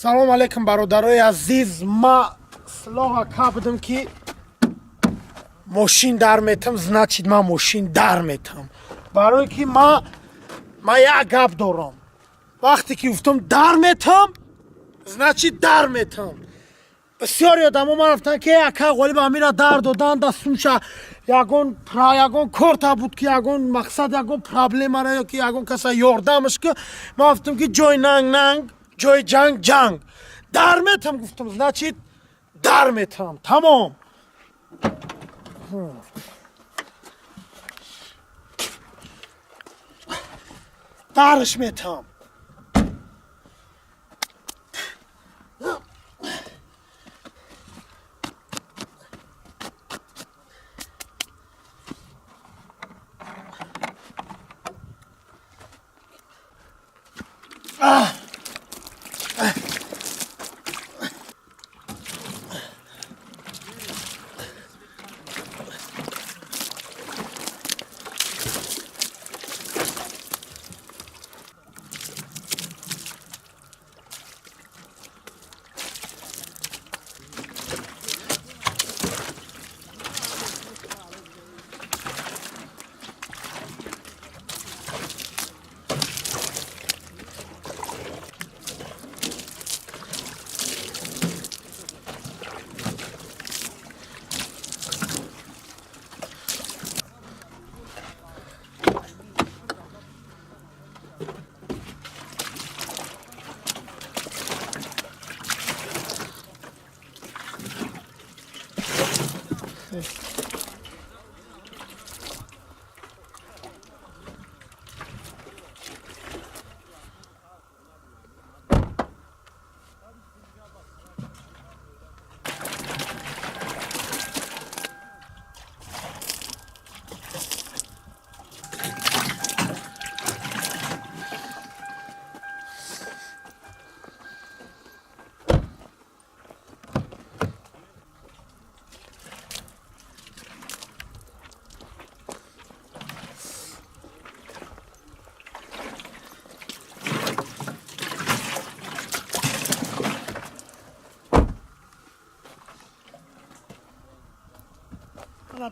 سلام علیکم برادرای عزیز. ما سلاح کردم که ماشین در میتم، значит ما ماشین در میتم. برای که ما یک گپ دارم. وقتی که گفتم در میتم значит در میتم. بسیاری آدما ما رفتن که اکا غالب امیر در دادن، دستونش یگون کارت بود که یگون مقصد یگون پرابلم را یا که یگون کسا یاردمش که ما گفتم که جای ننگ جای جنگ در میتم. گفتم значит در میتم. تمام. درش میتم.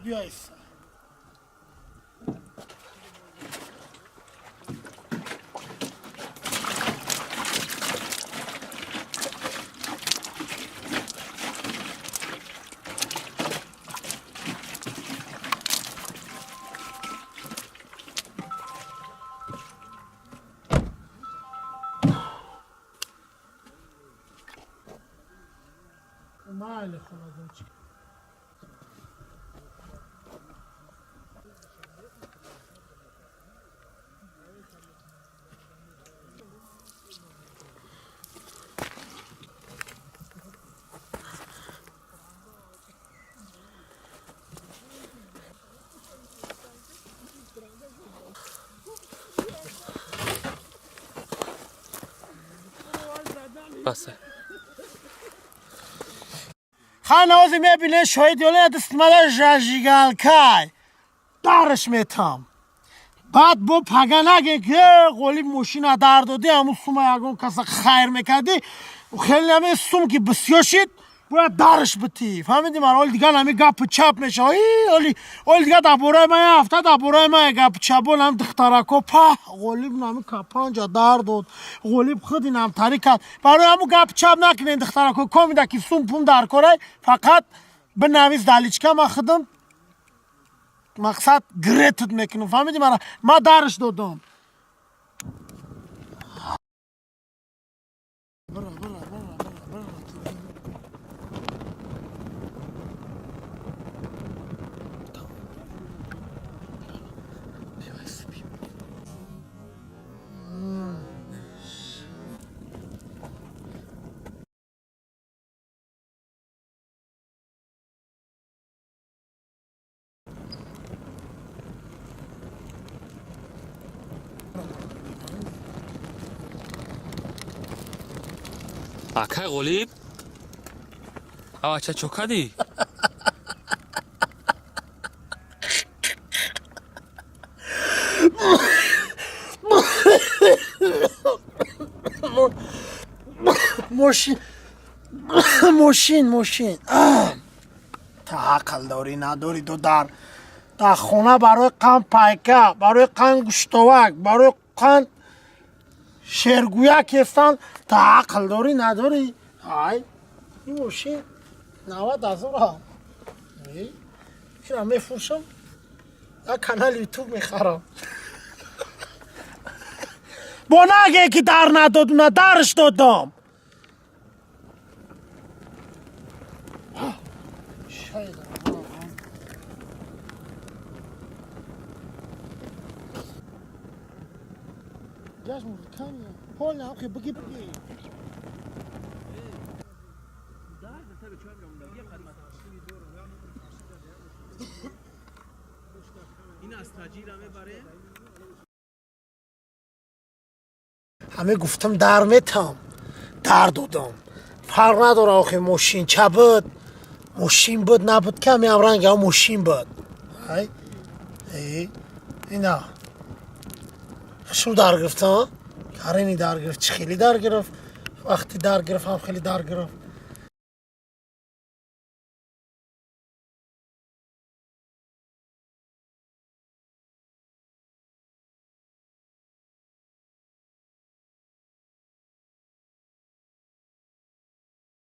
بیایست. مال خلاص. بسه خانوازی میبینه شاید یاله دست مالا جاجیگال کای درش میتم. بعد با پگه نگه که غالب ماشین در دادی همون سوم یگون کسا خیر میکردی خیلی همه سوم که بسیار شید باید درش بتی. فهمیدی من؟ حال دیگه همه گپ چپ میشه. حال دیگه دبورای من هفته دبورای من گپ چپون هم دخترکو په غالب نمی کپانجا در داد. غالب خود این هم تری کرد. برای همون گپ چپ نکنین دخترکو کامیده که سوم پوم در کاره فقط به نویز دلیچکه ما خودم مقصد گریتت میکنم. فهمیدی من؟ ما درش دادم. اکای غالب او چه چوکادی ماشین تا عقل داری نداری تو در خونه برای قند پیکه برای قند گوشتوک برای قند شرگویک هستن تا عقل داری نداری های این ماشین 90,000 هم چرا میفروشم یک کانال یوتیوب میخرم با نگه که در ندادم درش دادم شاید جاش مکانیه پول نه اوکی بگی همه گفتم در میتم در دادم فرق نداره آخه ماشین چه بود ماشین بود نبود که همه هم رنگ هم ماشین بود اینا شو در گرفت ها؟ کارینی در گرفت چه خیلی در گرفت وقتی در گرفت هم خیلی در گرفت